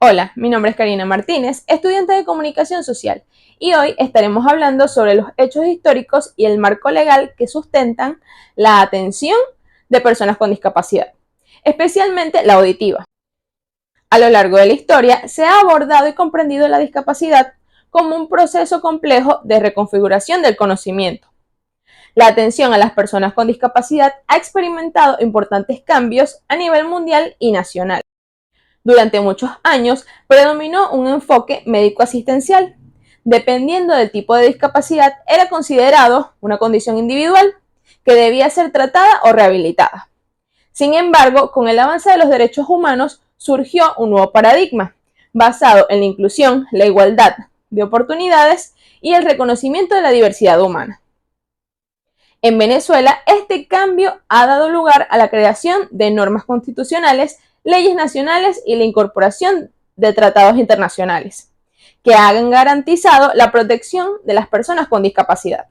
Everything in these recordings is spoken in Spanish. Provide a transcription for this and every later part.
Hola, mi nombre es Karina Martínez, estudiante de Comunicación Social, y hoy estaremos hablando sobre los hechos históricos y el marco legal que sustentan la atención de personas con discapacidad, especialmente la auditiva. A lo largo de la historia se ha abordado y comprendido la discapacidad como un proceso complejo de reconfiguración del conocimiento. La atención a las personas con discapacidad ha experimentado importantes cambios a nivel mundial y nacional. Durante muchos años predominó un enfoque médico-asistencial. Dependiendo del tipo de discapacidad, era considerado una condición individual que debía ser tratada o rehabilitada. Sin embargo, con el avance de los derechos humanos surgió un nuevo paradigma, basado en la inclusión, la igualdad de oportunidades y el reconocimiento de la diversidad humana. En Venezuela, este cambio ha dado lugar a la creación de normas constitucionales, leyes nacionales y la incorporación de tratados internacionales, que han garantizado la protección de las personas con discapacidad.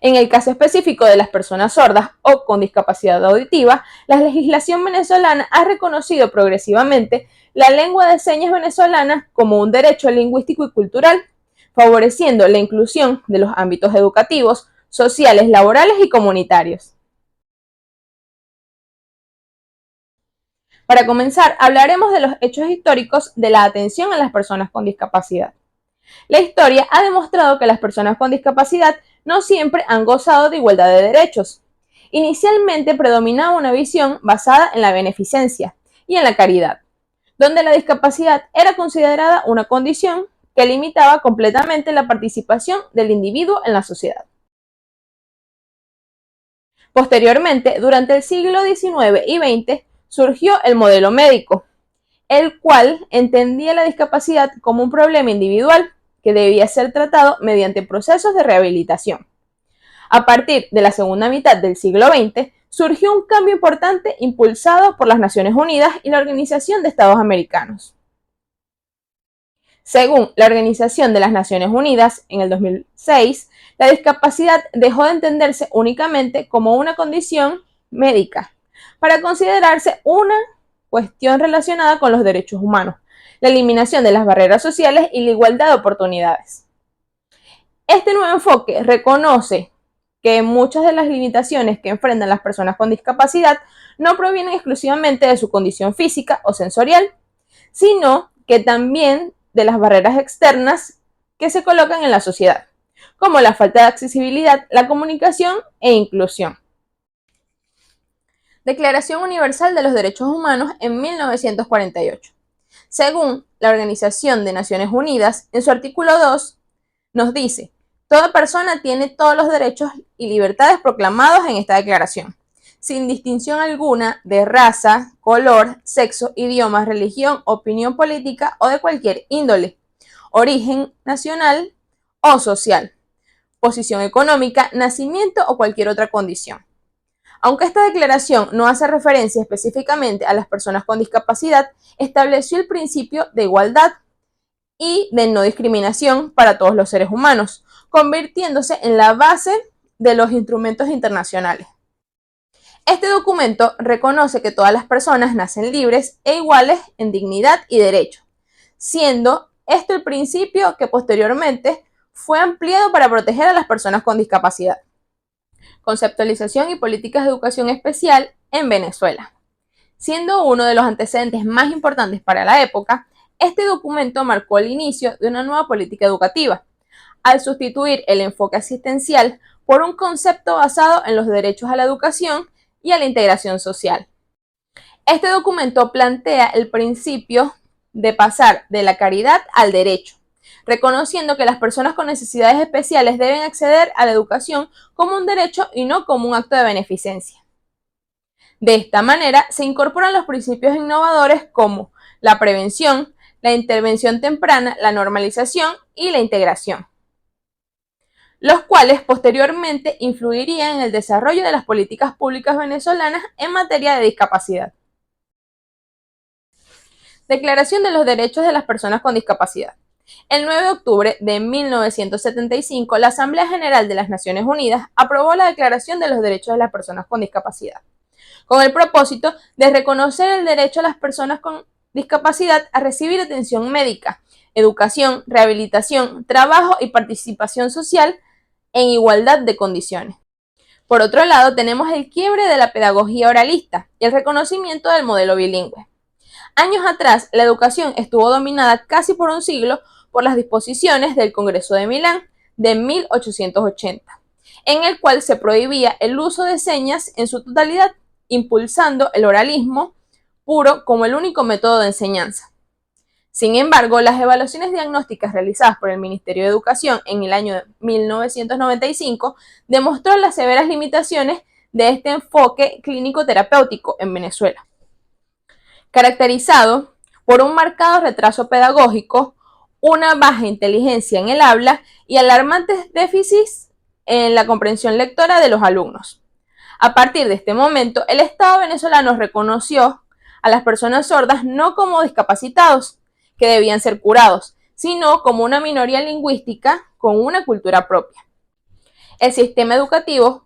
En el caso específico de las personas sordas o con discapacidad auditiva, la legislación venezolana ha reconocido progresivamente la lengua de señas venezolana como un derecho lingüístico y cultural, favoreciendo la inclusión de los ámbitos educativos, sociales, laborales y comunitarios. Para comenzar, hablaremos de los hechos históricos de la atención a las personas con discapacidad. La historia ha demostrado que las personas con discapacidad no siempre han gozado de igualdad de derechos. Inicialmente predominaba una visión basada en la beneficencia y en la caridad, donde la discapacidad era considerada una condición que limitaba completamente la participación del individuo en la sociedad. Posteriormente, durante el siglo XIX y XX, surgió el modelo médico, el cual entendía la discapacidad como un problema individual que debía ser tratado mediante procesos de rehabilitación. A partir de la segunda mitad del siglo XX, surgió un cambio importante impulsado por las Naciones Unidas y la Organización de Estados Americanos. Según la Organización de las Naciones Unidas, en el 2006, la discapacidad dejó de entenderse únicamente como una condición médica, para considerarse una cuestión relacionada con los derechos humanos, la eliminación de las barreras sociales y la igualdad de oportunidades. Este nuevo enfoque reconoce que muchas de las limitaciones que enfrentan las personas con discapacidad no provienen exclusivamente de su condición física o sensorial, sino que también de las barreras externas que se colocan en la sociedad, como la falta de accesibilidad, la comunicación e inclusión. Declaración Universal de los Derechos Humanos en 1948. Según la Organización de Naciones Unidas, en su artículo 2, nos dice: toda persona tiene todos los derechos y libertades proclamados en esta declaración, sin distinción alguna de raza, color, sexo, idioma, religión, opinión política o de cualquier índole, origen nacional o social, posición económica, nacimiento o cualquier otra condición. Aunque esta declaración no hace referencia específicamente a las personas con discapacidad, estableció el principio de igualdad y de no discriminación para todos los seres humanos, convirtiéndose en la base de los instrumentos internacionales. Este documento reconoce que todas las personas nacen libres e iguales en dignidad y derecho, siendo esto el principio que posteriormente fue ampliado para proteger a las personas con discapacidad. Conceptualización y políticas de educación especial en Venezuela. Siendo uno de los antecedentes más importantes para la época, este documento marcó el inicio de una nueva política educativa, al sustituir el enfoque asistencial por un concepto basado en los derechos a la educación y a la integración social. Este documento plantea el principio de pasar de la caridad al derecho, reconociendo que las personas con necesidades especiales deben acceder a la educación como un derecho y no como un acto de beneficencia. De esta manera se incorporan los principios innovadores como la prevención, la intervención temprana, la normalización y la integración, los cuales posteriormente influirían en el desarrollo de las políticas públicas venezolanas en materia de discapacidad. Declaración de los Derechos de las Personas con Discapacidad. El 9 de octubre de 1975, la Asamblea General de las Naciones Unidas aprobó la Declaración de los Derechos de las Personas con Discapacidad, con el propósito de reconocer el derecho a las personas con discapacidad a recibir atención médica, educación, rehabilitación, trabajo y participación social en igualdad de condiciones. Por otro lado, tenemos el quiebre de la pedagogía oralista y el reconocimiento del modelo bilingüe. Años atrás, la educación estuvo dominada casi por un siglo por las disposiciones del Congreso de Milán de 1880, en el cual se prohibía el uso de señas en su totalidad, impulsando el oralismo puro como el único método de enseñanza. Sin embargo, las evaluaciones diagnósticas realizadas por el Ministerio de Educación en el año 1995 demostró las severas limitaciones de este enfoque clínico-terapéutico en Venezuela, caracterizado por un marcado retraso pedagógico, una baja inteligencia en el habla y alarmantes déficits en la comprensión lectora de los alumnos. A partir de este momento, el Estado venezolano reconoció a las personas sordas no como discapacitados, que debían ser curados, sino como una minoría lingüística con una cultura propia. El sistema educativo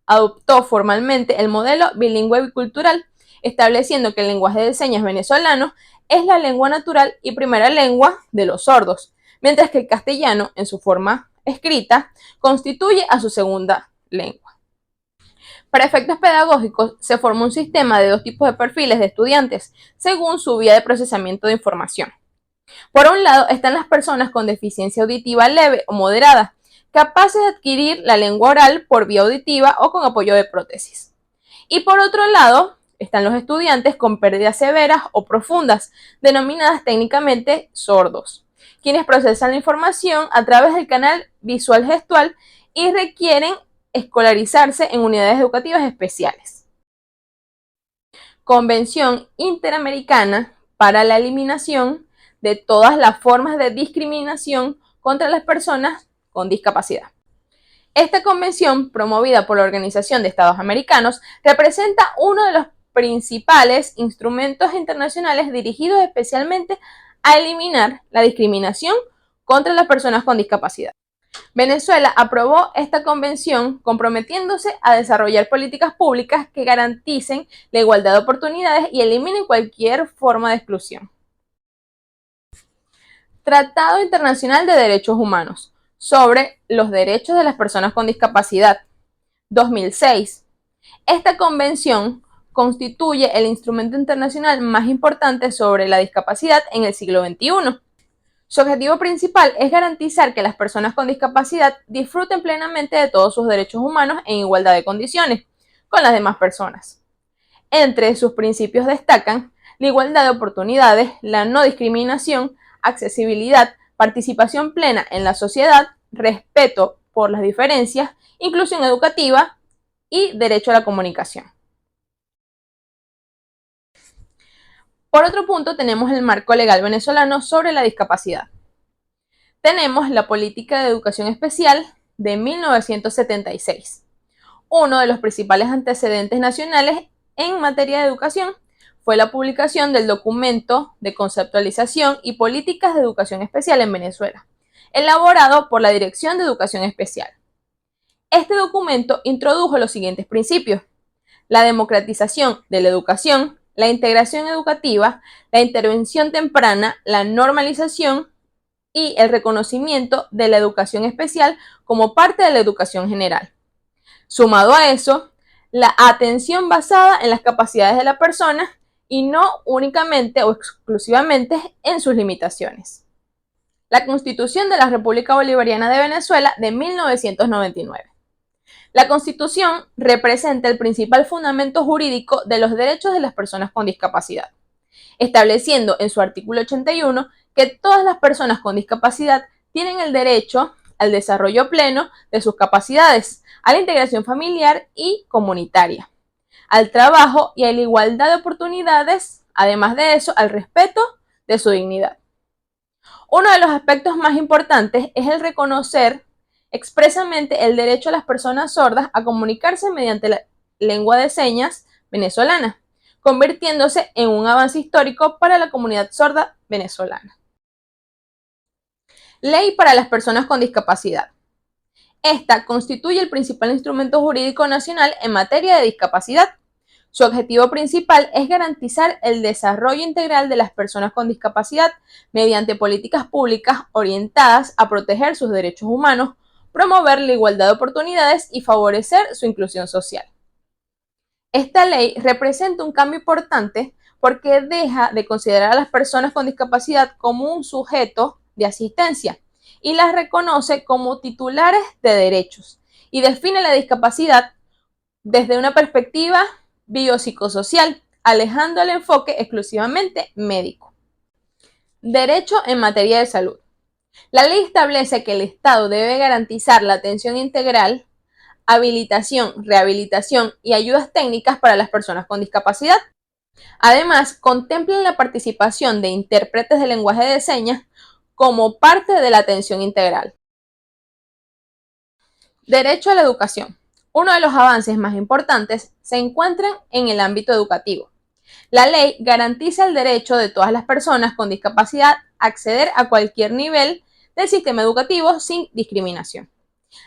adoptó formalmente el modelo bilingüe bicultural, estableciendo que el lenguaje de señas venezolano es la lengua natural y primera lengua de los sordos, mientras que el castellano, en su forma escrita, constituye a su segunda lengua. Para efectos pedagógicos, se formó un sistema de dos tipos de perfiles de estudiantes, según su vía de procesamiento de información. Por un lado están las personas con deficiencia auditiva leve o moderada, capaces de adquirir la lengua oral por vía auditiva o con apoyo de prótesis. Y por otro lado están los estudiantes con pérdidas severas o profundas, denominadas técnicamente sordos, quienes procesan la información a través del canal visual gestual y requieren escolarizarse en unidades educativas especiales. Convención Interamericana para la Eliminación de todas las formas de discriminación contra las personas con discapacidad. Esta convención, promovida por la Organización de Estados Americanos, representa uno de los principales instrumentos internacionales dirigidos especialmente a eliminar la discriminación contra las personas con discapacidad. Venezuela aprobó esta convención comprometiéndose a desarrollar políticas públicas que garanticen la igualdad de oportunidades y eliminen cualquier forma de exclusión. Tratado Internacional de Derechos Humanos sobre los derechos de las personas con discapacidad, 2006. Esta convención constituye el instrumento internacional más importante sobre la discapacidad en el siglo XXI. Su objetivo principal es garantizar que las personas con discapacidad disfruten plenamente de todos sus derechos humanos en igualdad de condiciones con las demás personas. Entre sus principios destacan la igualdad de oportunidades, la no discriminación, accesibilidad, participación plena en la sociedad, respeto por las diferencias, inclusión educativa y derecho a la comunicación. Por otro punto, tenemos el marco legal venezolano sobre la discapacidad. Tenemos la Política de Educación Especial de 1976, uno de los principales antecedentes nacionales en materia de educación. Fue la publicación del documento de conceptualización y políticas de educación especial en Venezuela, elaborado por la Dirección de Educación Especial. Este documento introdujo los siguientes principios: la democratización de la educación, la integración educativa, la intervención temprana, la normalización y el reconocimiento de la educación especial como parte de la educación general. Sumado a eso, la atención basada en las capacidades de la persona y no únicamente o exclusivamente en sus limitaciones. La Constitución de la República Bolivariana de Venezuela de 1999. La Constitución representa el principal fundamento jurídico de los derechos de las personas con discapacidad, estableciendo en su artículo 81 que todas las personas con discapacidad tienen el derecho al desarrollo pleno de sus capacidades, a la integración familiar y comunitaria, al trabajo y a la igualdad de oportunidades, además de eso, al respeto de su dignidad. Uno de los aspectos más importantes es el reconocer expresamente el derecho a las personas sordas a comunicarse mediante la lengua de señas venezolana, convirtiéndose en un avance histórico para la comunidad sorda venezolana. Ley para las personas con discapacidad. Esta constituye el principal instrumento jurídico nacional en materia de discapacidad. Su objetivo principal es garantizar el desarrollo integral de las personas con discapacidad mediante políticas públicas orientadas a proteger sus derechos humanos, promover la igualdad de oportunidades y favorecer su inclusión social. Esta ley representa un cambio importante porque deja de considerar a las personas con discapacidad como un sujeto de asistencia y las reconoce como titulares de derechos y define la discapacidad desde una perspectiva biopsicosocial, alejando el enfoque exclusivamente médico. Derecho en materia de salud. La ley establece que el Estado debe garantizar la atención integral, habilitación, rehabilitación y ayudas técnicas para las personas con discapacidad. Además, contempla la participación de intérpretes de lenguaje de señas como parte de la atención integral. Derecho a la educación. Uno de los avances más importantes se encuentra en el ámbito educativo. La ley garantiza el derecho de todas las personas con discapacidad a acceder a cualquier nivel del sistema educativo sin discriminación.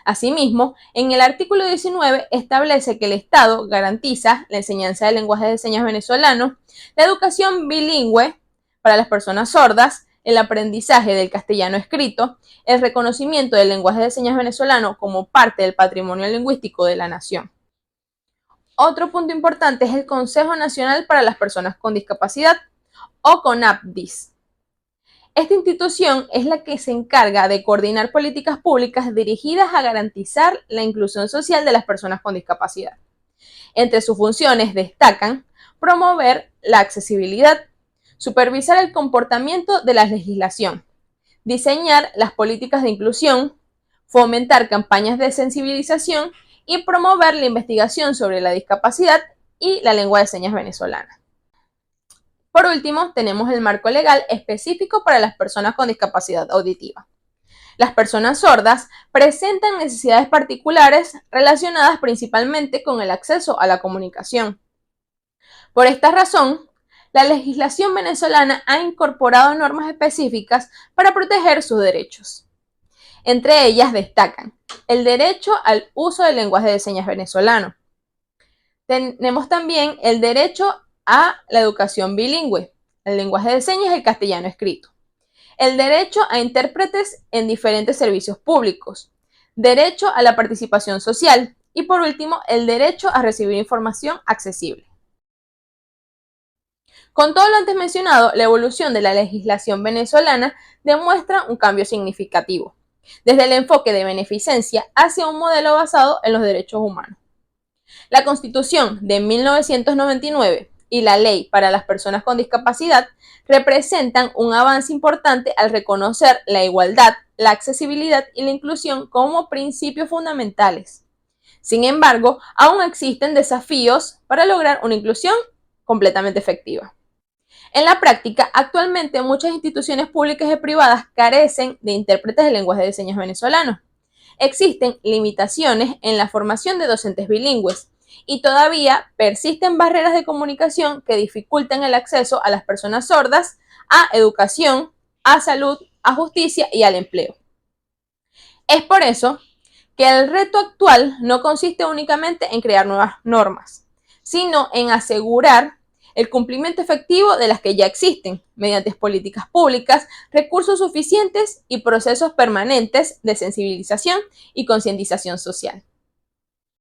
Asimismo, en el artículo 19 establece que el Estado garantiza la enseñanza del lenguaje de señas venezolano, la educación bilingüe para las personas sordas, el aprendizaje del castellano escrito, el reconocimiento del lenguaje de señas venezolano como parte del patrimonio lingüístico de la nación. Otro punto importante es el Consejo Nacional para las Personas con Discapacidad, o CONAPDIS. Esta institución es la que se encarga de coordinar políticas públicas dirigidas a garantizar la inclusión social de las personas con discapacidad. Entre sus funciones destacan promover la accesibilidad, supervisar el comportamiento de la legislación, diseñar las políticas de inclusión, fomentar campañas de sensibilización y promover la investigación sobre la discapacidad y la lengua de señas venezolana. Por último, tenemos el marco legal específico para las personas con discapacidad auditiva. Las personas sordas presentan necesidades particulares relacionadas principalmente con el acceso a la comunicación. Por esta razón, la legislación venezolana ha incorporado normas específicas para proteger sus derechos. Entre ellas destacan el derecho al uso del lenguaje de señas venezolano. Tenemos también el derecho a la educación bilingüe, el lenguaje de señas y el castellano escrito. El derecho a intérpretes en diferentes servicios públicos. Derecho a la participación social. Y por último, el derecho a recibir información accesible. Con todo lo antes mencionado, la evolución de la legislación venezolana demuestra un cambio significativo, desde el enfoque de beneficencia hacia un modelo basado en los derechos humanos. La Constitución de 1999 y la Ley para las Personas con Discapacidad representan un avance importante al reconocer la igualdad, la accesibilidad y la inclusión como principios fundamentales. Sin embargo, aún existen desafíos para lograr una inclusión completamente efectiva. En la práctica, actualmente muchas instituciones públicas y privadas carecen de intérpretes de lenguaje de señas venezolano. Existen limitaciones en la formación de docentes bilingües y todavía persisten barreras de comunicación que dificultan el acceso a las personas sordas a educación, a salud, a justicia y al empleo. Es por eso que el reto actual no consiste únicamente en crear nuevas normas, sino en asegurar el cumplimiento efectivo de las que ya existen, mediante políticas públicas, recursos suficientes y procesos permanentes de sensibilización y concientización social.